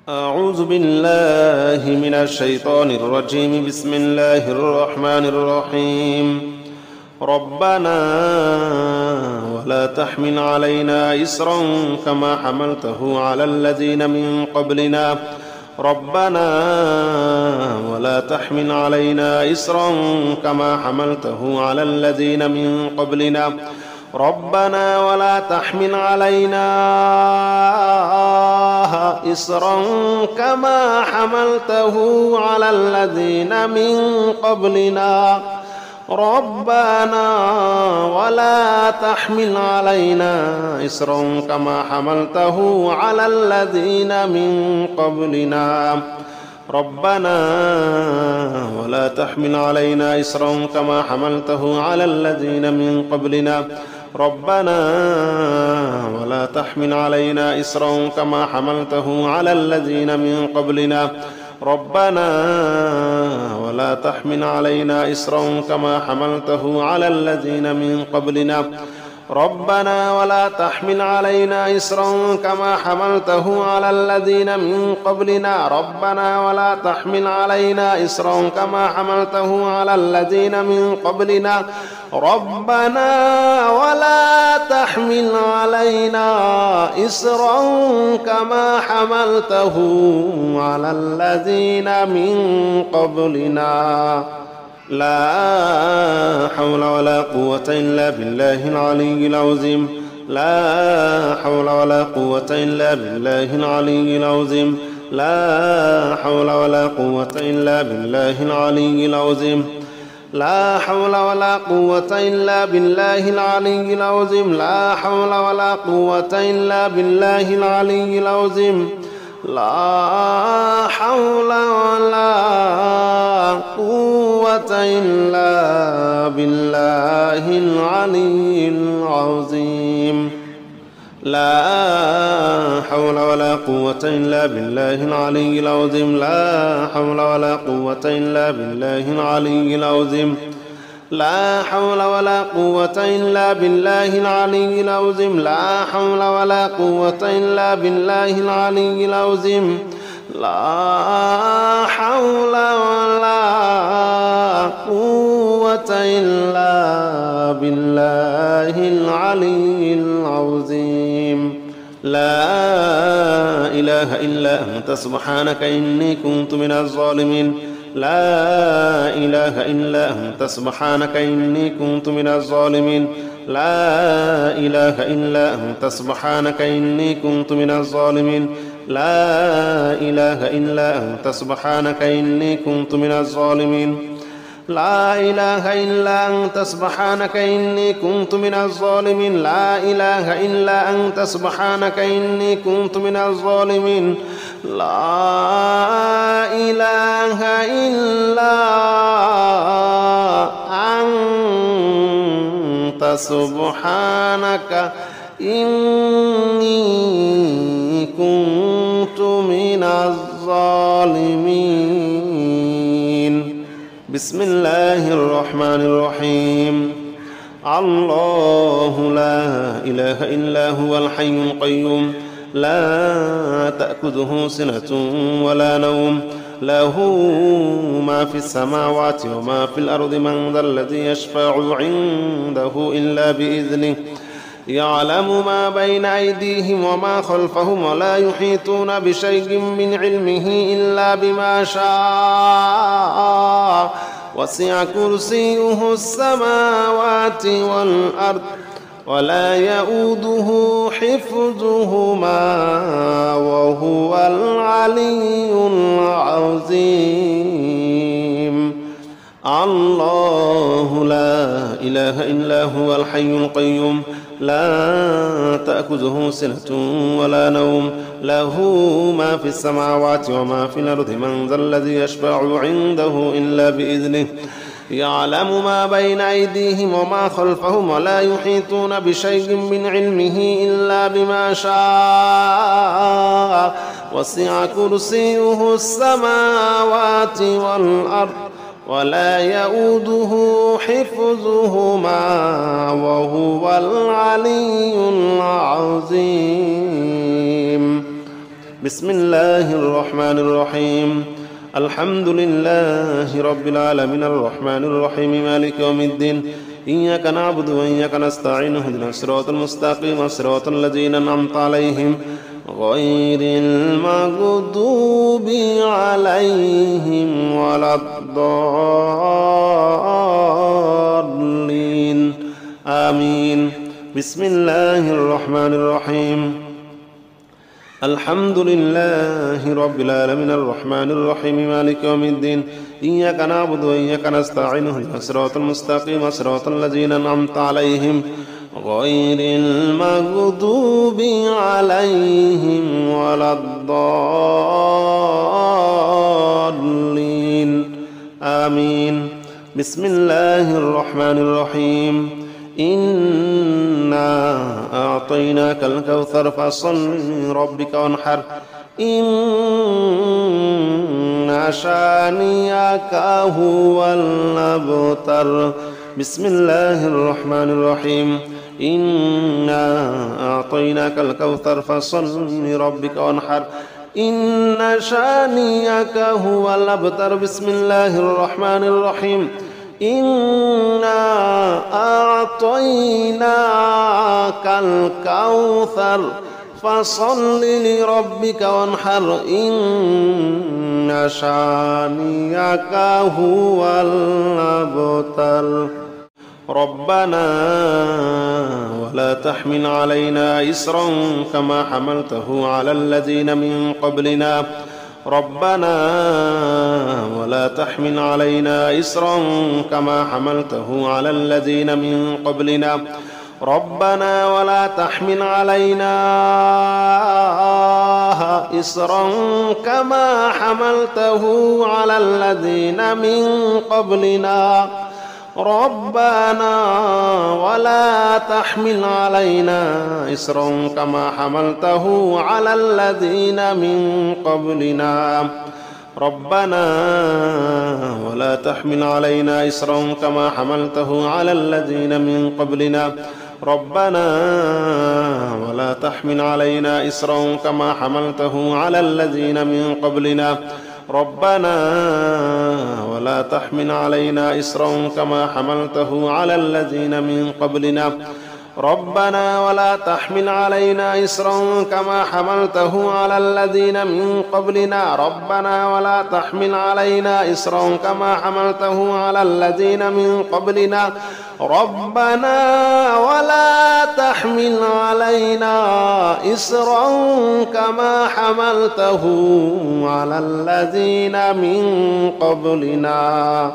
أعوذ بالله من الشيطان الرجيم. بسم الله الرحمن الرحيم. ربنا ولا تحمل علينا إصرا كما حملته على الذين من قبلنا ربنا ولا تحمل علينا إصرا كما حملته على الذين من قبلنا ربنا ولا تحمل علينا إصرا كما حملته على الذين من قبلنا ربنا ولا تحمل علينا إصرا كما حملته على الذين من قبلنا ربنا ولا تحمل علينا إصرا كما حملته على الذين من قبلنا ربنا ولا تحمل علينا إصرا كما حملته على الذين من قبلنا ربنا ولا تحمل علينا إصرا كما حملته على الذين من قبلنا ربنا ولا تحمل علينا إصرا كما حملته على الذين من قبلنا ربنا ولا تحمل علينا إصرا كما حملته على الذين من قبلنا ربنا ولا تحمل علينا إصرا كما حملته على الذين من قبلنا لا حول ولا قوة إلا بالله العلي العظيم لا حول ولا قوة إلا بالله العلي العظيم لا حول ولا قوة إلا بالله العلي العظيم لا حول ولا قوة إلا بالله العلي العظيم لا حول ولا قوة إلا بالله العلي العظيم لا حول ولا قوة إلا بالله العلي العظيم لا حول ولا قوة إلا بالله العلي العظيم لا حول ولا قوة إلا بالله العلي العظيم لا حول ولا قوة إلا بالله العلي العظيم لا حول ولا قوة إلا بالله العلي العظيم لا حول ولا قوة إلا بالله العلي العظيم لا إله إلا أنت سبحانك إني كنت من الظالمين لا إله إلا أنت سبحانك إني كنت من الظالمين لا إله إلا أنت سبحانك إني كنت من الظالمين لا إله إلا أنت سبحانك إني كنت من الظالمين لا إله إلا أنت سبحانك إني كنت من الظالمين لا إله إلا أنت سبحانك إني كنت من الظالمين لا إله إلا أنت سبحانك إني كنت من الظالمين بسم الله الرحمن الرحيم الله لا إله إلا هو الحي القيوم لا تأخذه سنة ولا نوم له ما في السماوات وما في الأرض من ذا الذي يشفع عنده إلا بإذنه يعلم ما بين أيديهم وما خلفهم ولا يحيطون بشيء من علمه إلا بما شاء وسع كرسيه السماوات والأرض ولا يؤوده حفظهما وهو العلي العظيم الله لا إله إلا هو الحي القيوم لا تأخذه سنة ولا نوم له ما في السماوات وما في الأرض من ذا الذي يشفع عنده إلا بإذنه يعلم ما بين أيديهم وما خلفهم ولا يحيطون بشيء من علمه إلا بما شاء وسع كرسيه السماوات والأرض ولا يؤوده حفظهما وهو العلي العظيم بسم الله الرحمن الرحيم الحمد لله رب العالمين الرحمن الرحيم مالك يوم الدين إياك نعبد وإياك نستعين اهدنا الصراط المستقيم صراط الذين أنعمت عليهم غير المغضوب عليهم ولا الضالين آمين بسم الله الرحمن الرحيم الحمد لله رب العالمين الرحمن الرحيم مالك يوم الدين إياك نعبد وإياك نستعين اهدنا الصراط المستقيم صراط الذين أنعمت عليهم غير المغضوب عليهم ولا الضالين آمين بسم الله الرحمن الرحيم إنا أعطيناك الكوثر فصل لربك وانحر إن شانئك هو الأبتر بسم الله الرحمن الرحيم إنا أعطيناك الكوثر فصل لربك وانحر إن شانئك هو الأبتر بسم الله الرحمن الرحيم إنا أعطيناك الكوثر فصل لربك وانحر إن شانئك هو الأبتر ربنا ولا تحمل علينا إصرا كما حملته على الذين من قبلنا ربنا ولا تحمل علينا إصرا كما حملته على الذين من قبلنا ربنا ولا تحمل علينا إصرا كما حملته على الذين من قبلنا ربنا ولا تحمل علينا إصرا كما حملته على الذين من قبلنا ربنا ولا تحمل علينا إصرا كما حملته على الذين من قبلنا ربنا ولا تحمل علينا إصرا كما حملته على الذين من قبلنا ربنا ولا تحمل علينا إصرا كما حملته على الذين من قبلنا ربنا ولا تحمل علينا إصرا كما حملته على الذين من قبلنا ربنا ولا تحمل علينا إصرا كما حملته على الذين من قبلنا ربنا ولا تحمل علينا إصرا كما حملته على الذين من قبلنا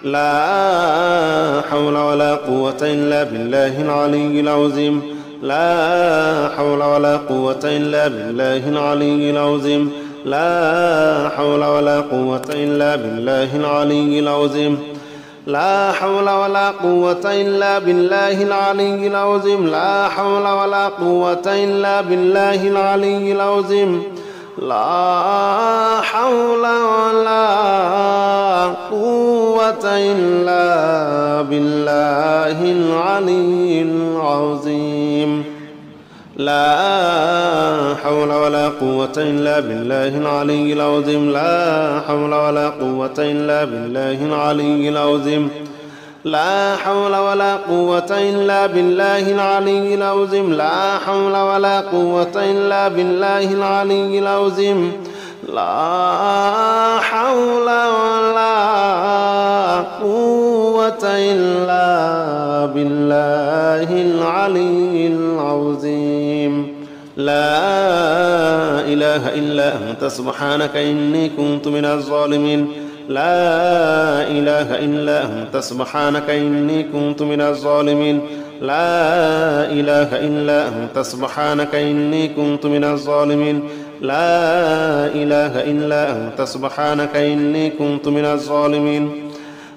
لا حول ولا قوة إلا بالله العلي العظيم لا حول ولا قوة إلا بالله العلي العظيم لا حول ولا قوة إلا بالله العلي العظيم لا حول ولا قوة إلا بالله العلي العظيم لا حول ولا قوة إلا بالله العلي العظيم لا حول ولا قوة إلا بالله العلي العظيم لا حول ولا قوة إلا بالله العلي العظيم لا حول ولا قوة إلا بالله العلي العظيم لا حول ولا قوة إلا بالله العلي العظيم لا حول ولا قوة إلا بالله العلي العظيم لا حول ولا قوة إلا بالله العلي العظيم لا إله إلا أنت سبحانك إني كنت من الظالمين لا إله إلا أنت سبحانك إني كنت من الظالمين لا إله إلا أنت سبحانك إني كنت من الظالمين لا إله إلا أنت سبحانك إني كنت من الظالمين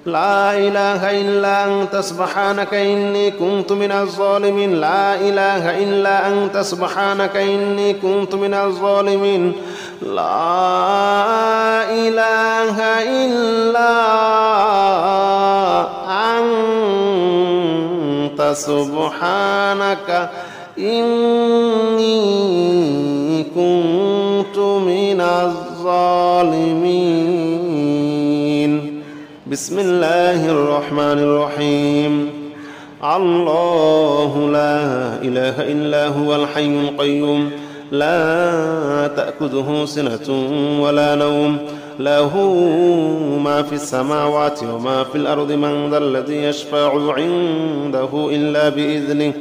لا إله إلا أنت سبحانك إني كنت من الظالمين لا إله إلا أنت سبحانك إني كنت من الظالمين لا إله إلا أنت سبحانك إني كنت الظالمين. بسم الله الرحمن الرحيم. الله لا إله إلا هو الحي القيوم لا تأخذه سنة ولا نوم له ما في السماوات وما في الأرض من ذا الذي يشفع عنده إلا بإذنه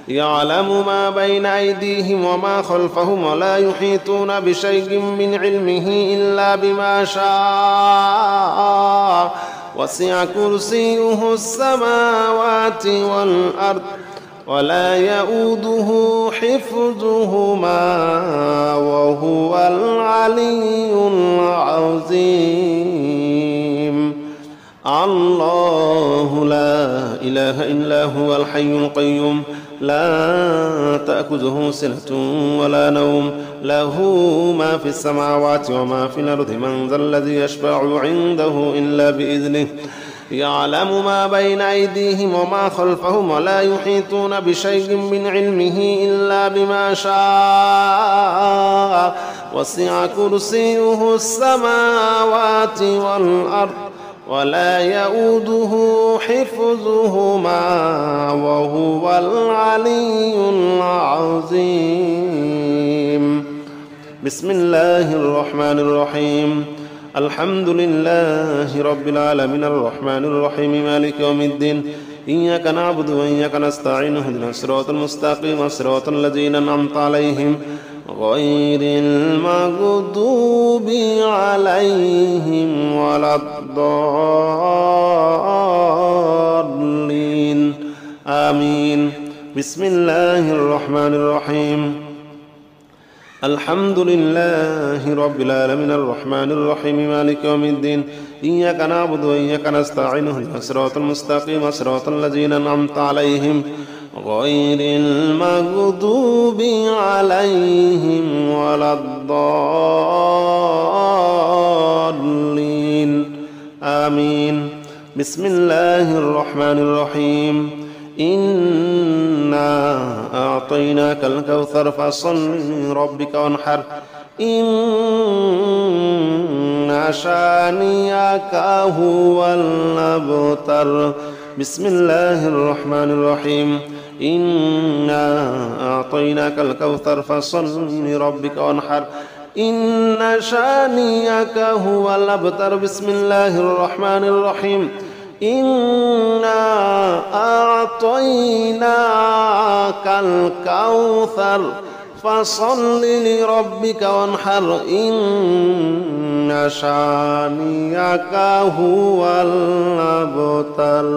يعلم ما بين أيديهم وما خلفهم ولا يحيطون بشيء من علمه إلا بما شاء وسع كرسيه السماوات والأرض ولا يؤوده حفظهما وهو العلي العظيم. الله لا إله إلا هو الحي القيوم لا تأخذه سنة ولا نوم له ما في السماوات وما في الأرض من ذا الذي يشفع عنده إلا بإذنه يعلم ما بين أيديهم وما خلفهم ولا يحيطون بشيء من علمه إلا بما شاء وسع كرسيه السماوات والأرض ولا يؤوده حفظهما وهو العلي العظيم. بسم الله الرحمن الرحيم. الحمد لله رب العالمين الرحمن الرحيم مالك يوم الدين إياك نعبد وإياك نستعين اهدنا الصراط المستقيم صراط الذين أنعمت عليهم غير المغضوب عليهم ولا الضالين آمين. بسم الله الرحمن الرحيم. الحمد لله رب العالمين الرحمن الرحيم مالك يوم الدين إياك نعبد وإياك نستعين اهدنا الصراط المستقيم صراط الذين أنعمت عليهم غير المغضوب عليهم ولا الضالين آمين. بسم الله الرحمن الرحيم. إنا أعطيناك الكوثر فصل لربك وانحر إن شانئك هو الأبتر. بسم الله الرحمن الرحيم. إنا أعطيناك الكوثر فصل لربك وانحر إن شانئك هو الأبتر. بسم الله الرحمن الرحيم. إنا أعطيناك الكوثر فصل لربك وانحر إن شانئك هو الأبتر.